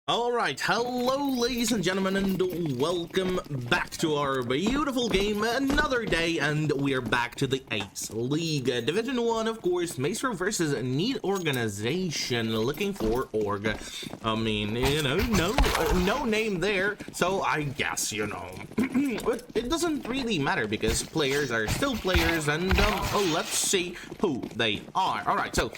Alright, hello ladies and gentlemen, and welcome back to our beautiful game. Another day, and we are back to the Ace League. Division 1, of course, Maestro versus Need Organization, looking for org. I mean, you know, no name there, so I guess, you know, but it doesn't really matter because players are still players, and let's see who they are. Alright, so,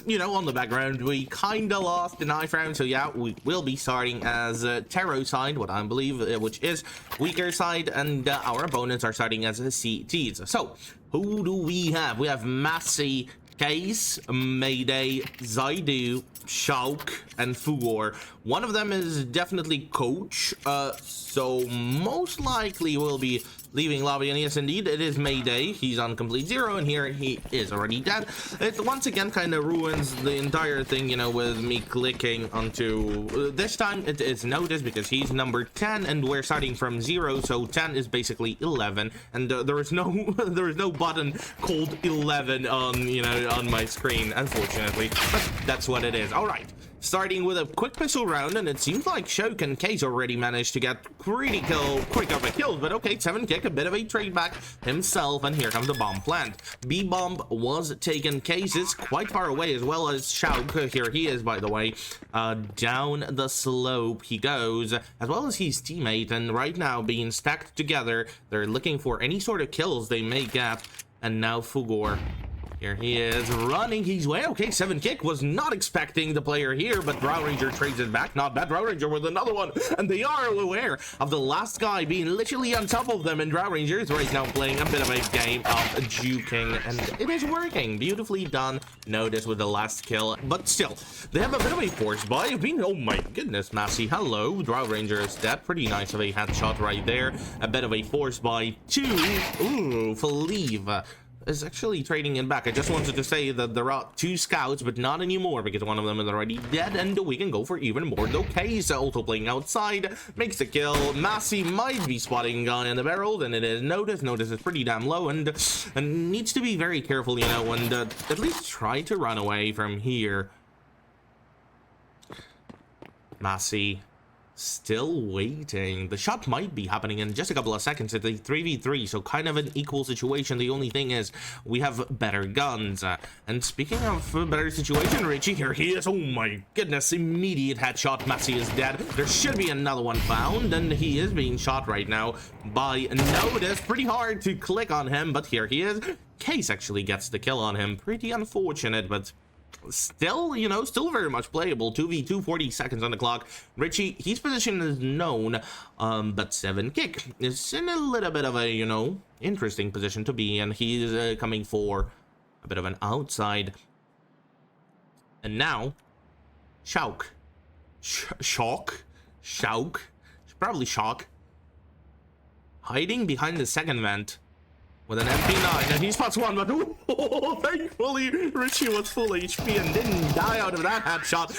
you know, on the background, we kinda lost the knife round, so yeah, we will be starting as Tarot side, what I believe, which is weaker side, and our opponents are starting as CTs. So, who do we have? We have Massey, Case, Mayday, Zaidu, Shulk, and Fugor. One of them is definitely Coach, so most likely will be leaving lobby, and yes indeed it is Mayday. He's on complete zero, and here he is already dead. It once again kind of ruins the entire thing, you know, with me clicking onto this time it is noticed because he's number 10 and we're starting from 0, so 10 is basically 11, and there is no button called 11 on, you know, on my screen, unfortunately, but that's what it is. All right, starting with a quick pistol round, and it seems like Shulk and Case already managed to get pretty quick of a kill, but okay, 7 kick, a bit of a trade back himself, and here comes the bomb plant. B bomb was taken. Case is quite far away, as well as Shulk. Here he is, by the way, down the slope he goes, as well as his teammate, and right now being stacked together, they're looking for any sort of kills they may get. And now Fugor, here he is running his way. Okay, 7 kick, was not expecting the player here, but Drow Ranger trades it back. Not bad. Drow Ranger with another one, and they are aware of the last guy being literally on top of them, and Drow Ranger is right now playing a bit of a game of juking, and it is working. Beautifully done. Notice with the last kill, but still, they have a bit of a force buy. Oh my goodness, Massey. Hello. Drow Ranger is dead. Pretty nice of a headshot right there. A bit of a force buy too. Ooh, Felive is actually trading it back. I just wanted to say that there are 2 scouts, but not anymore because one of them is already dead, and we can go for even more. Okay, so also playing outside, makes the kill. Massey might be spotting a guy in the barrel, and it is Notice. Notice is pretty damn low, and needs to be very careful, you know, and at least try to run away from here. Massey still waiting. The shot might be happening in just a couple of seconds. It's a 3v3, so kind of an equal situation. The only thing is we have better guns. And speaking of better situation, Richie, here he is. Oh my goodness, immediate headshot. Massey is dead. There should be another one found, and he is being shot right now by Notice. Pretty hard to click on him, but here he is. Case actually gets the kill on him. Pretty unfortunate, but still, you know, still very much playable. 2v2, 40 seconds on the clock. Richie, his position is known, but 7 kick is in a little bit of a, you know, interesting position to be in. He's coming for a bit of an outside. And now, Shulk. Shulk? Probably Shulk. Hiding behind the second vent with an MP9, and he spots one, but oh, thankfully Richie was full HP and didn't die out of that headshot.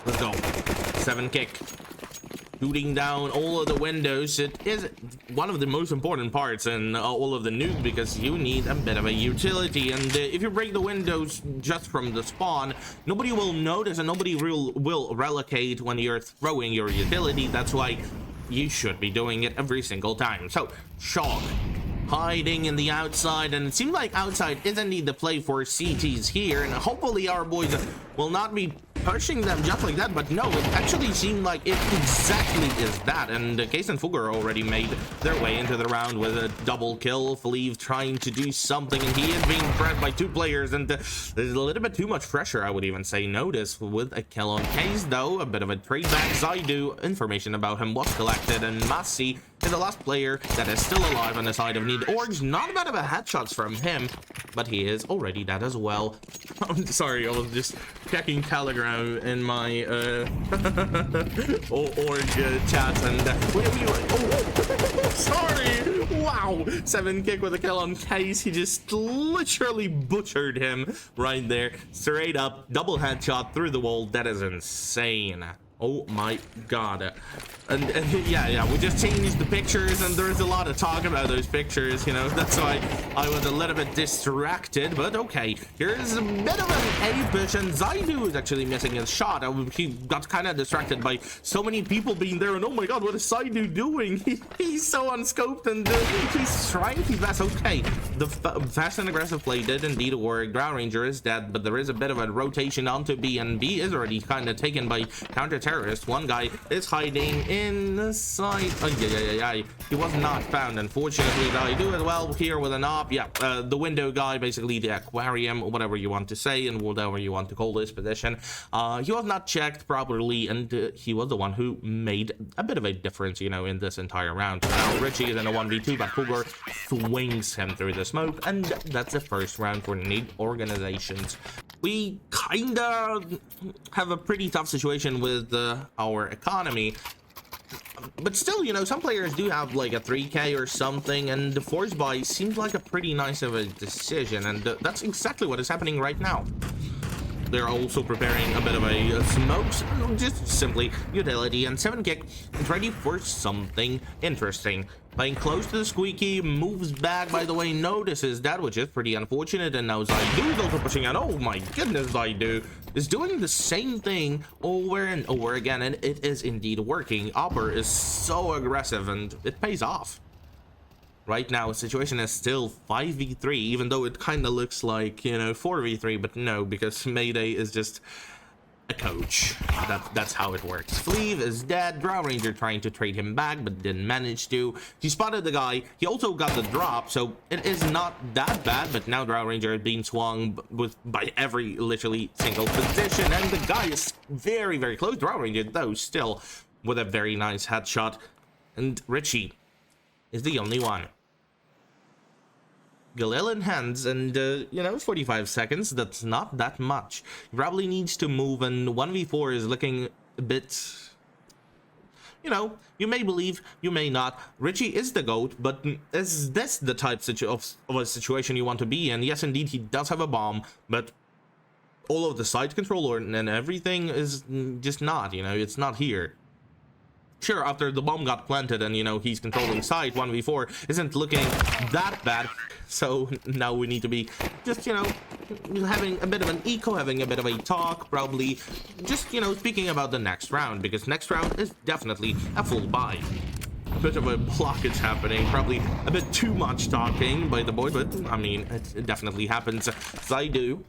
Let's go. 7 kick. Shooting down all of the windows. It is one of the most important parts in all of the nukes because you need a bit of a utility, and if you break the windows just from the spawn, nobody will notice and nobody will relocate when you're throwing your utility. That's why you should be doing it every single time. So, Shulk hiding in the outside, and it seems like outside is indeed the play for CTs here, and hopefully our boys will not be pushing them just like that, but no, it actually seemed like it exactly is that, and Case and Fugger already made their way into the round with a double kill. Felive trying to do something, and he is being pressed by 2 players, and there's a little bit too much pressure, I would even say. Notice with a kill on Case, though, a bit of a trade back. Zaidu, information about him was collected, and Massey is the last player that is still alive on the side of Need Orgs. Not bad of a headshots from him, but he is already dead as well. I'm sorry, I was just checking Telegram in my org chat, and sorry. Wow, 7 kick with a kill on Case. He just literally butchered him right there, straight up double headshot through the wall. That is insane. Oh my god. And yeah, we just changed the pictures, and there's a lot of talk about those pictures, you know. That's why I was a little bit distracted, but okay. Here's a bit of an A push, and Zaidu is actually missing his shot. He got kind of distracted by so many people being there, and oh my god, what is Zaidu doing? He's so unscoped, and he's trying his best. Okay, the fast and aggressive play did indeed work. Drow Ranger is dead, but there is a bit of a rotation onto B, and B is already kind of taken by counter-terrorist. One guy is hiding in the side. Oh, yeah. He was not found, unfortunately. I do as well here with an op. Yeah, the window guy, basically the aquarium, whatever you want to say, and whatever you want to call this position. He was not checked properly, and he was the one who made a bit of a difference, you know, in this entire round. Now Richie is in a 1v2, but Cougar swings him through the smoke, and that's the first round for Need Organizations. We kind of have a pretty tough situation with our economy, but still, you know, some players do have like a 3k or something, and the force buy seems like a pretty nice of a decision, and that's exactly what is happening right now. They're also preparing a bit of a smokes, just simply utility, and 7kick is ready for something interesting. Playing close to the squeaky, moves back, by the way, notices that, which is pretty unfortunate, and now Zaidu is also pushing out. Oh my goodness, Zaidu is doing the same thing over and over again, and it is indeed working. Opper is so aggressive, and it pays off. Right now, the situation is still 5v3, even though it kind of looks like, you know, 4v3, but no, because Mayday is just a coach. That's how it works. Fleeve is dead. Drow Ranger trying to trade him back, but didn't manage to. He spotted the guy. He also got the drop, so it is not that bad, but now Drow Ranger is being swung by every literally single position, and the guy is very, very close. Drow Ranger, though, still with a very nice headshot, and Richie is the only one. Galil in hands, and you know, 45 seconds, that's not that much. He probably needs to move, and 1v4 is looking a bit, you know, you may believe, you may not. Richie is the GOAT, but is this the type of a situation you want to be in? Yes, indeed, he does have a bomb, but all of the site control and everything is just not, you know, it's not here. Sure, after the bomb got planted and, you know, he's controlling site, 1v4 isn't looking that bad. So now we need to be just, you know, having a bit of an eco, having a bit of a talk, probably just, you know, speaking about the next round, because next round is definitely a full buy. Bit of a blockage happening, probably a bit too much talking by the boy, but I mean, it definitely happens. Zaidu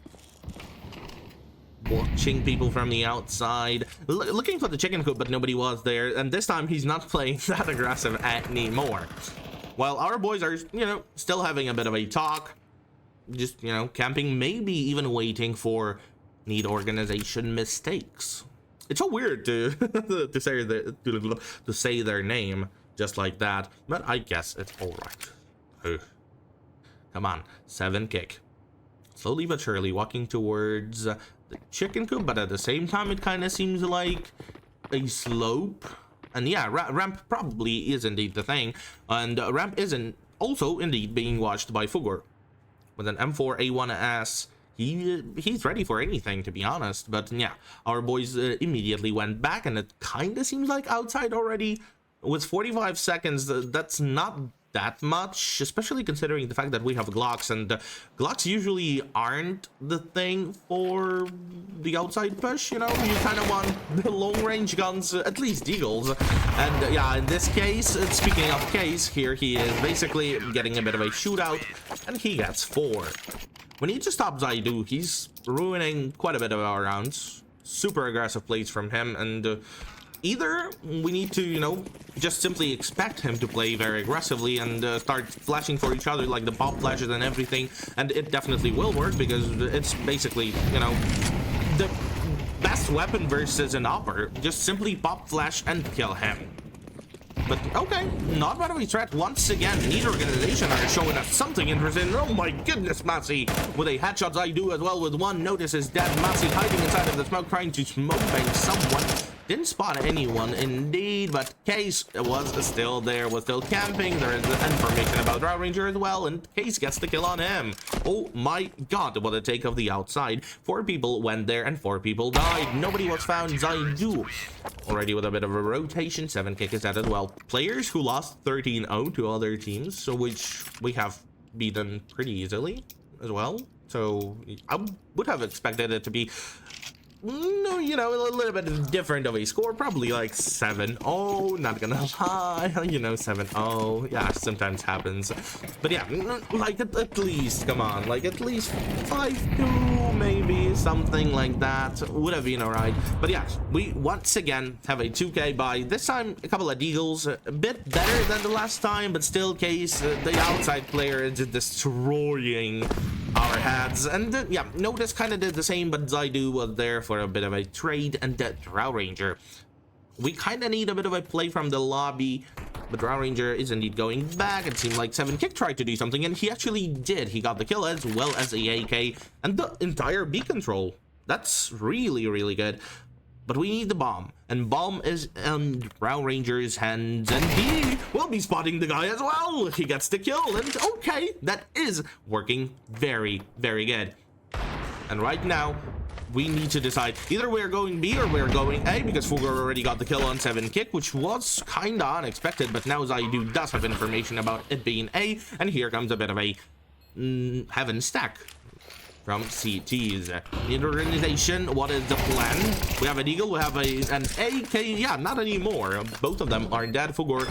watching people from the outside, looking for the chicken coop, but nobody was there, and this time he's not playing that aggressive anymore. While our boys are, you know, still having a bit of a talk, just, you know, camping, maybe even waiting for Need Organization mistakes. It's so weird to to say their name just like that, but I guess it's all right. Come on, 7kick, slowly but surely walking towards the chicken coop, but at the same time it kind of seems like a slope. And yeah, ramp probably is indeed the thing, and ramp isn't also indeed being watched by Fugor with an M4A1S. He's ready for anything, to be honest. But yeah, our boys immediately went back, and it kind of seems like outside already with 45 seconds. That's not that much, especially considering the fact that we have Glocks, and Glocks usually aren't the thing for the outside push. You know, you kind of want the long range guns, at least Deagles. And yeah, in this case, speaking of case, here he is basically getting a bit of a shootout, and he gets 4. We need to stop Zaidu. He's ruining quite a bit of our rounds. Super aggressive plays from him, and either we need to, you know, just simply expect him to play very aggressively and start flashing for each other like the pop flashes and everything, and it definitely will work, because it's basically, you know, the best weapon versus an Opper. Just simply pop flash and kill him. But okay, not bad of a threat once again. Need Organization are showing us something interesting. Oh my goodness, Massey with a headshot. I do as well with one. Notice is dead. Massey hiding inside of the smoke, trying to smoke bang someone. Didn't spot anyone indeed, but Case was still there, was still camping. There is information about Drow Ranger as well, and Case gets the kill on him. Oh my god, what a take of the outside. 4 people went there and 4 people died. Nobody was found. Zaidu already with a bit of a rotation. 7 kick is that as well. Players who lost 13-0 to other teams, so which we have beaten pretty easily as well. So I would have expected it to be, no, you know, a little bit different of a score, probably like 7-0, not gonna lie, you know, 7-0, yeah, sometimes happens, but yeah, like at least, come on, like at least 5-2, maybe, something like that, would have been alright. But yeah, we once again have a 2k buy, this time a couple of deagles, a bit better than the last time, but still Case, the outside player is destroying our heads. And yeah, Notice kind of did the same, but Zaidu was there for a bit of a trade, and Drow Ranger, we kind of need a bit of a play from the lobby, but Drow Ranger is indeed going back. It seemed like 7kick tried to do something, and he actually did. He got the kill as well as the AK and the entire B control. That's really, really good. But we need the bomb, and bomb is in Drow Ranger's hands, and he will be spotting the guy as well. He gets the kill, and okay, that is working very, very good. And right now, we need to decide either we're going B or we're going A, because Fugger already got the kill on 7kick, which was kind of unexpected, but now Zaidu does have information about it being A, and here comes a bit of a heaven stack from CTs. The organization, what is the plan? We have an eagle, we have an AK, yeah, not anymore. Both of them are dead. Fugor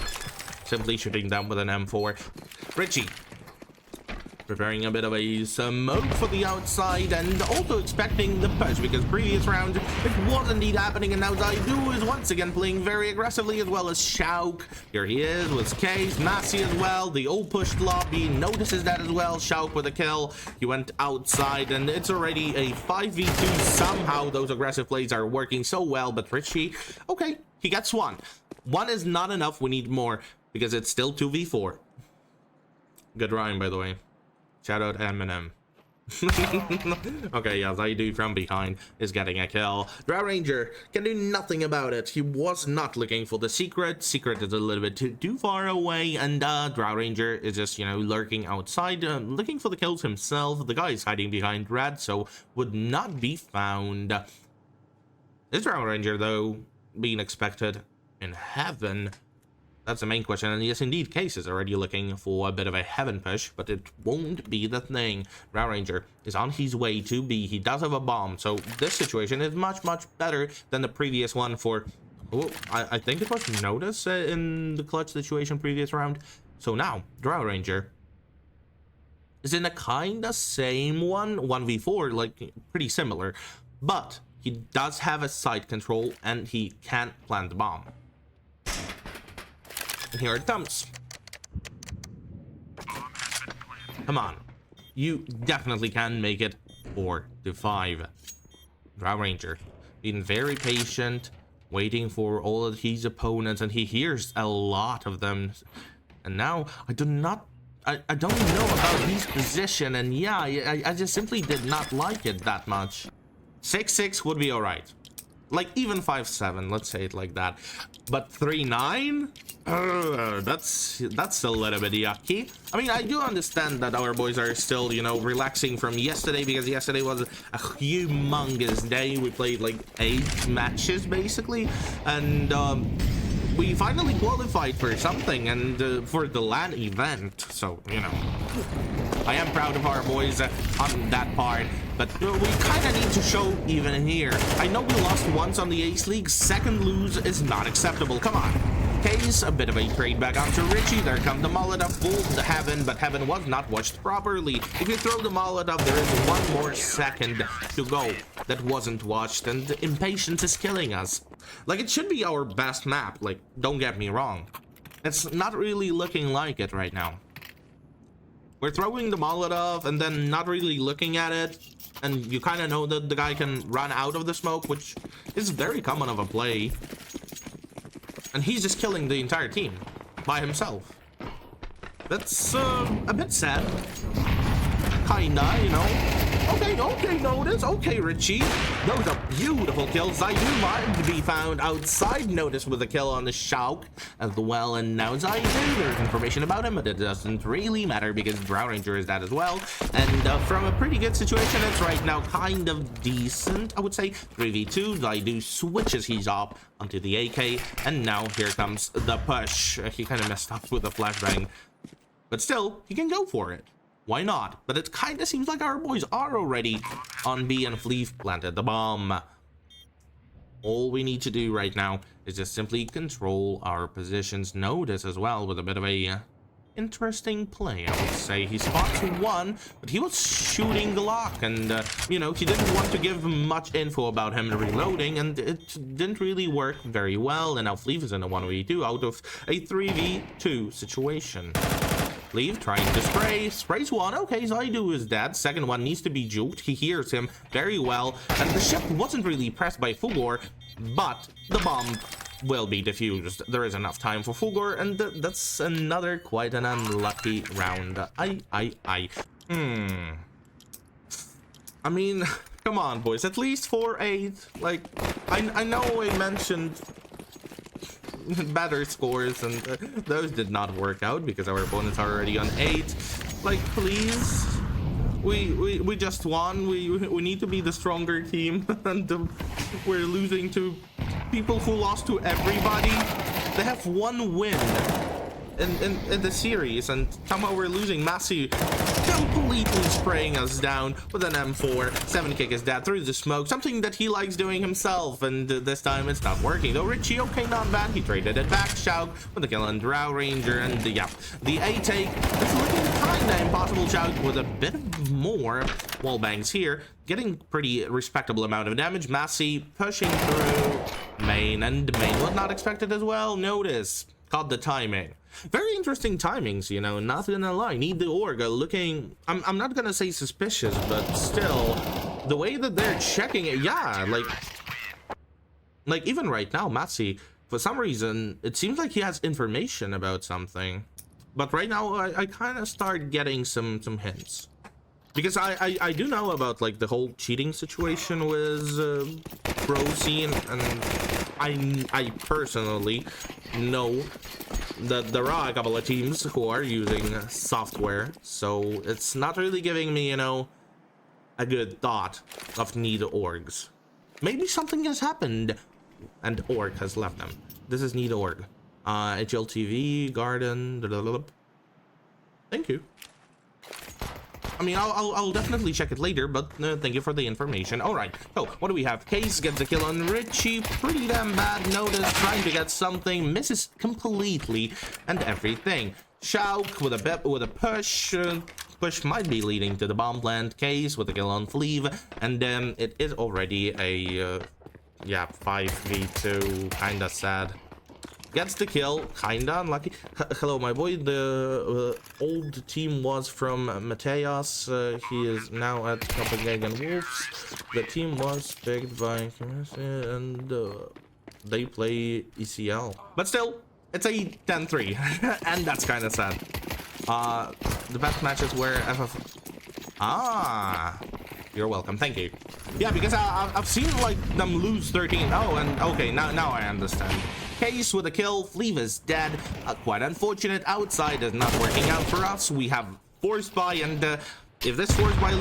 simply shooting them with an M4. Richie preparing a bit of a smoke for the outside, and also expecting the push, because previous round it was indeed happening, and now Zaidu is once again playing very aggressively, as well as Shauk. Here he is with Case, Massey as well. The old pushed lobby notices that as well. Shauk with a kill. He went outside, and it's already a 5v2. Somehow those aggressive plays are working so well, but Richie, okay, he gets one. One is not enough. We need more, because it's still 2v4. Good rhyme, by the way. Shout out Eminem. Okay, yeah, Zaidu from behind is getting a kill. Drow Ranger can do nothing about it. He was not looking for the secret. Secret is a little bit too far away, and Drow Ranger is just, you know, lurking outside, looking for the kills himself. The guy is hiding behind red, so would not be found. Is Drow Ranger, though, being expected in heaven? That's the main question, and yes, indeed, Case is already looking for a bit of a heaven push, but it won't be the thing. Drow Ranger is on his way to B. He does have a bomb, so this situation is much, much better than the previous one for... Oh, I think it was Notice in the clutch situation previous round. So now, Drow Ranger is in a kind of same one, 1v4, like, pretty similar, but he does have a side control, and he can't plant the bomb. And here it comes. Come on. You definitely can make it 4-5. Drow Ranger being very patient, waiting for all of his opponents, and he hears a lot of them. And now I don't know about his position, and yeah, I just simply did not like it that much. 6-6 would be alright. Like, even 5-7, let's say it like that. But 3-9? That's a little bit yucky. I mean, I do understand that our boys are still, you know, relaxing from yesterday, because yesterday was a humongous day. We played like 8 matches, basically. And, we finally qualified for something, and for the LAN event, so, you know, I am proud of our boys on that part, but we kind of need to show even here. I know we lost once on the Ace League. Second lose is not acceptable. Come on. Case, a bit of a trade back onto Richie. There comes the Molotov, fooled the Heaven, but Heaven was not watched properly. If you throw the Molotov, there is 1 more second to go that wasn't watched, and impatience is killing us. Like, it should be our best map, like, don't get me wrong. It's not really looking like it right now. We're throwing the Molotov and then not really looking at it, and you kind of know that the guy can run out of the smoke, which is very common of a play. And he's just killing the entire team by himself. That's a bit sad. Kinda, you know. Okay, Notice. Okay, Richie. Those are beautiful kills. Zaidu might be found outside Notice with a kill on the Shauk as well. And now Zaidu, there's information about him, but it doesn't really matter because Drow Ranger is that as well. And from a pretty good situation, it's right now kind of decent, I would say. 3v2, Zaidu switches his op onto the AK, and now here comes the push. He kind of messed up with the flashbang, but still, he can go for it. Why not? But it kind of seems like our boys are already on B, and Fleeve planted the bomb. All we need to do right now is just simply control our positions. Notice as well with a bit of a interesting play, I would say. He spots one, but he was shooting Glock, and you know, he didn't want to give much info about him reloading, and it didn't really work very well. And now Fleeve is in a 1v2 out of a 3v2 situation. Fleeve trying to sprays one. Okay, Zaidu is dead. Second one needs to be juked. He hears him very well, and the ship wasn't really pressed by Fulgor, but the bomb will be defused. There is enough time for Fulgor, and that's another quite an unlucky round. I mean, come on, boys. At least 4-8. Like, I know I mentioned better scores, and those did not work out because our opponents are already on 8. Like, please, we just won. We need to be the stronger team, and we're losing to people who lost to everybody. They have one win in the series, and somehow we're losing. Massey completely spraying us down with an M4. 7kick is dead through the smoke, something that he likes doing himself, and this time it's not working though. Richie, okay, not bad. He traded it back. Shauk with a kill on Drow Ranger, and yeah, the A take is looking kinda impossible. Shauk with a bit more wall bangs here, getting pretty respectable amount of damage. Massey pushing through main, and main was not expected as well. Notice caught the timing. Very interesting timings, you know, not gonna lie. Need the org looking, I'm not gonna say suspicious, but still, the way that they're checking it, yeah, like even right now, Massey, for some reason, it seems like he has information about something. But right now, I kind of start getting some hints. Because I do know about, like, the whole cheating situation with pro scene, and I personally know that there are a couple of teams who are using software, so it's not really giving me, you know, a good thought of need orgs. Maybe something has happened and org has left them. This is need org. HLTV, Garden, thank you. I mean, I'll definitely check it later, but thank you for the information. All right, so what do we have? Case gets a kill on Richie. Pretty damn bad. Notice trying to get something, misses completely, and everything. Shauk with a push. Push might be leading to the bomb plant. Case with a kill on Fleeve, and then it is already a yeah, 5v2. Kinda sad. Gets the kill, kinda unlucky. Hello, my boy. The old team was from Mateos. He is now at Copenhagen Wolves. The team was picked by QMISTRY, and they play ECL. But still, it's a 10-3, and that's kind of sad. The best matches were FF. You're welcome. Thank you. Yeah, because I've seen like them lose 13. Oh, and okay, now I understand. Case with a kill. Fleeve is dead. Quite unfortunate. Outside is not working out for us. We have force buy, and if this force buy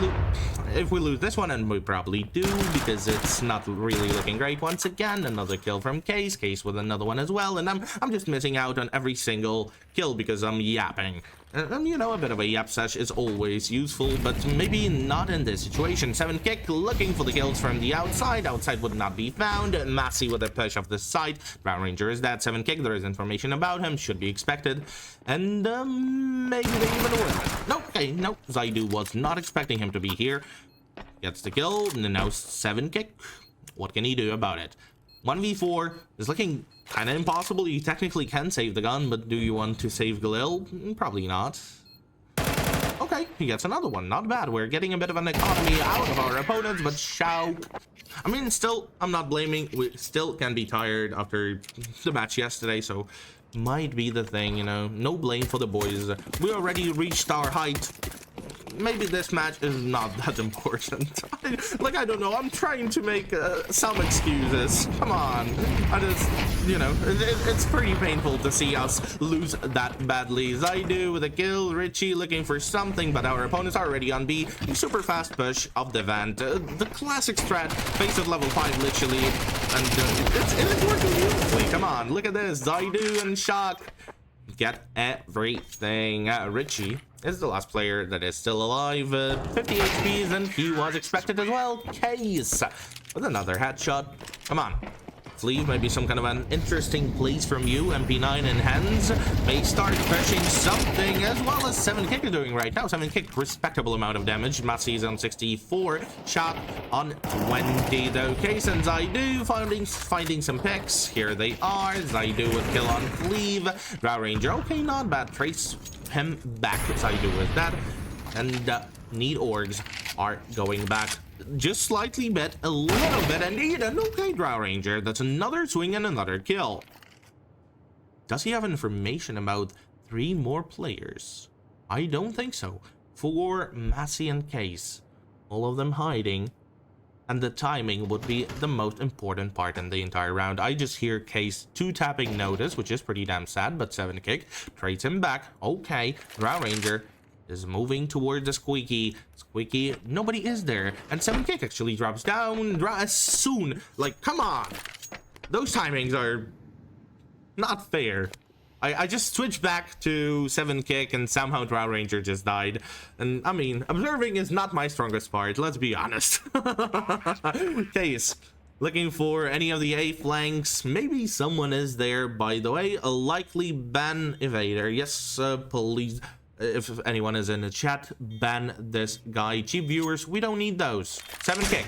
if we lose this one, and we probably do because it's not really looking great. Once again, another kill from Case. Case with another one as well, and I'm just missing out on every single kill because I'm yapping. And you know, a bit of a yap sesh is always useful, but maybe not in this situation. 7kick looking for the kills from the outside. Outside would not be found. Massey with a push off the side. Drow Ranger is dead. 7kick, there is information about him, should be expected. And maybe they even win. Nope, okay, nope. Zaidu was not expecting him to be here. Gets the kill, and now 7kick. What can he do about it? 1v4 is looking kind of impossible. You technically can save the gun, but do you want to save Galil? Probably not. Okay, he gets another one. Not bad. We're getting a bit of an economy out of our opponents, but Shauk, I mean, still, I'm not blaming. We still can be tired after the match yesterday, so might be the thing, you know. No blame for the boys. We already reached our height. maybe this match is not that important. Like, I don't know, I'm trying to make some excuses. Come on. I just, you know, it's pretty painful to see us lose that badly. Zaidu with a kill, Richie looking for something, but our opponent's already on B. Super fast push of the vent. The classic strat, face at level 5 literally, and it's working beautifully. Come on, look at this. Zaidu and Shock get everything. Richie is the last player that is still alive. 50 HPs, and he was expected as well. Case with another headshot. Come on. Fleeve, maybe some kind of an interesting place from you. MP9 in hands. May start pushing something, as well as 7kick is doing right now. 7kick, respectable amount of damage. Massey's on 64. Shot on 20 though. Case and Zaidu finding some picks. Here they are. Zaidu with kill on Fleeve. Drow Ranger, okay, not bad. Trace him back. Zaidu with that. And Need Orgs are going back. Just slightly bit, a little bit, and need an okay Drow Ranger. That's another swing and another kill. Does he have information about 3 more players? I don't think so. 4, Massey and Case. All of them hiding. And the timing would be the most important part in the entire round. I just hear Case 2-tapping notice, which is pretty damn sad, but 7kick trades him back. Okay, Drow Ranger is moving towards the Squeaky. Squeaky, nobody is there. And 7kick actually drops down as soon. Like, come on. Those timings are not fair. I just switched back to 7kick and somehow Drow Ranger just died. And I mean, observing is not my strongest part, let's be honest. Case looking for any of the A flanks. Maybe someone is there, by the way. A likely ban evader. Yes, please. If anyone is in the chat, ban this guy. Cheap viewers, we don't need those. 7kick.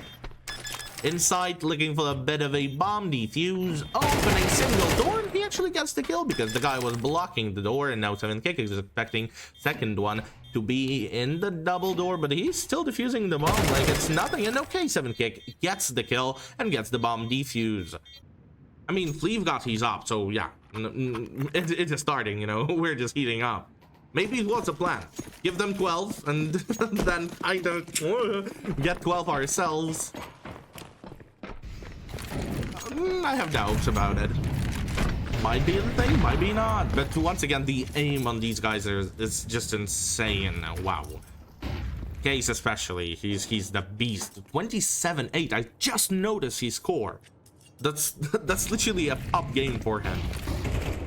Inside, looking for a bit of a bomb defuse. Opening single door. He actually gets the kill because the guy was blocking the door. And now 7kick is expecting second one to be in the double door. But he's still defusing the bomb like it's nothing. And okay, 7kick gets the kill and gets the bomb defuse. I mean, Fleeve got his up. So yeah, it's just starting, you know. We're just heating up. Maybe it was a plan. Give them 12 and then kind of get 12 ourselves. I have doubts about it. Might be the thing, might be not. But once again, the aim on these guys is just insane. Wow. Case especially, he's the beast. 27-8. I just noticed his score. That's literally a top game for him.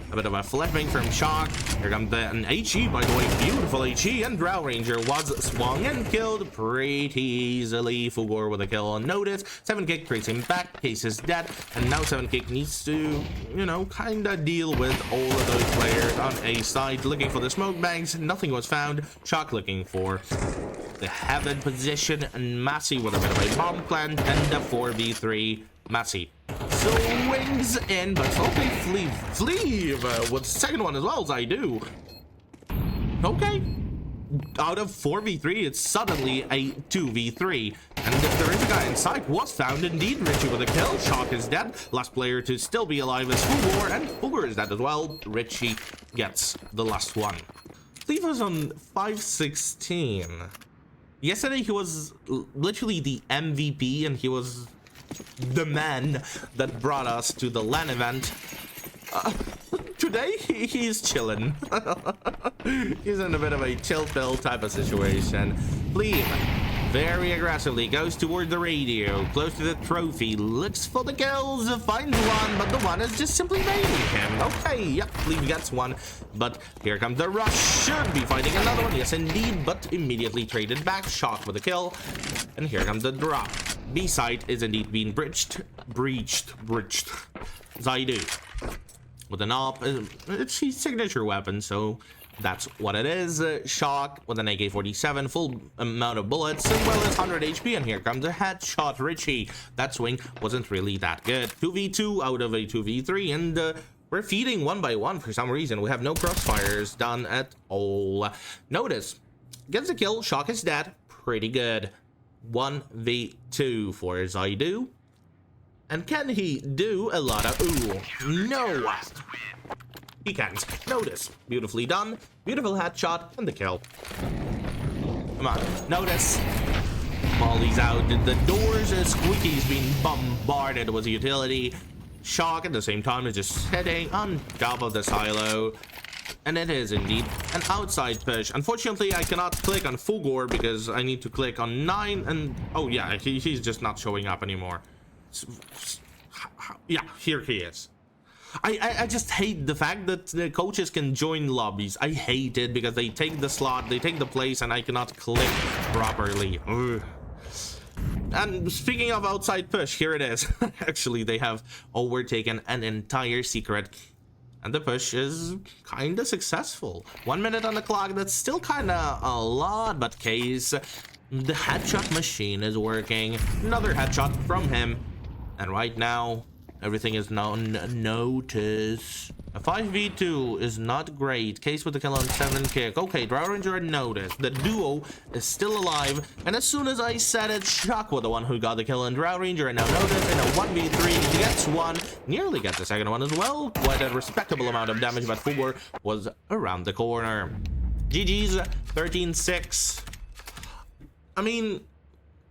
A bit of a flipping from Shock. Here comes an HE, by the way. Beautiful HE. And Drow Ranger was swung and killed pretty easily. Fugor with a kill on notice. 7kick creates him back. Case is dead. And now 7kick needs to, you know, kind of deal with all of those players on A side. Looking for the smoke banks. Nothing was found. Shock looking for the heaven position. And Massey with a bit of a bomb plant. And the 4v3. Massey swings in, but okay, Fleeve with the second one as well as I do. Okay, out of 4v3, it's suddenly a 2v3, and if there is a guy inside, was found indeed. Richie with a kill. Shock is dead. Last player to still be alive is Fugor, and Fugor is dead as well. Richie gets the last one. Fleeve was on 516. Yesterday he was literally the MVP, and he was the man that brought us to the LAN event. Today he's chilling. He's in a bit of a chill pill type of situation. Fleeve very aggressively goes toward the radio, close to the trophy, looks for the kills, finds one, but the one is just simply baiting him. Okay, yep, Fleeve gets one, but here comes the rush. Should be finding another one, yes indeed, but immediately traded back. Shock with a kill, and here comes the drop. B site is indeed being breached. Zaidu with an op. It's his signature weapon, so that's what it is. Shock with an AK-47, full amount of bullets, as well as 100 HP. And here comes a headshot. Richie, that swing wasn't really that good. 2v2 out of a 2v3, and we're feeding one by one for some reason. We have no crossfires done at all. Notice, gets a kill. Shock is dead. Pretty good. 1v2 for Zaidu. And can he do a lot of ooh? No! He can't. Notice. Beautifully done. Beautiful headshot and the kill. Come on, notice. Molly's out the doors. Squeaky's being bombarded with utility. Shock at the same time is just sitting on top of the silo. And it is indeed an outside push. Unfortunately, I cannot click on Fugor because I need to click on 9 and... Oh yeah, he's just not showing up anymore. Yeah, here he is. I just hate the fact that the coaches can join lobbies. I hate it because they take the slot, they take the place, and I cannot click properly. Ugh. And speaking of outside push, here it is. Actually, they have overtaken an entire secret. And the push is kind of successful. 1 minute on the clock, that's still kind of a lot, but Case, the headshot machine is working. Another headshot from him. And right now, everything is now notice. A 5v2 is not great. Case with the kill on 7 kick. Okay, Drow Ranger had noticed. The duo is still alive. And as soon as I said it, Shock was the one who got the kill on Drow Ranger. And now notice in a 1v3, he gets one. Nearly gets the second one as well. Quite a respectable amount of damage, but Fugor was around the corner. GG's 13-6. I mean...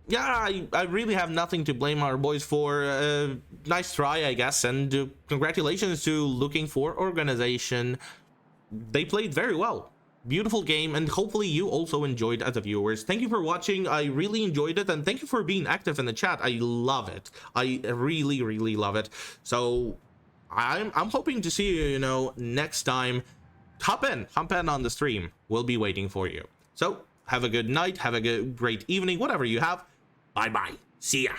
yeah, I really have nothing to blame our boys for. Nice try, I guess, and congratulations to Looking For Organization. They played very well. Beautiful game, and hopefully you also enjoyed as the viewers. Thank you for watching. I really enjoyed it, and thank you for being active in the chat. I love it. I really, really love it. So I'm hoping to see you, you know, next time. Hop in on the stream. We'll be waiting for you. So have a good night, have a great evening, whatever you have. Bye-bye. See ya.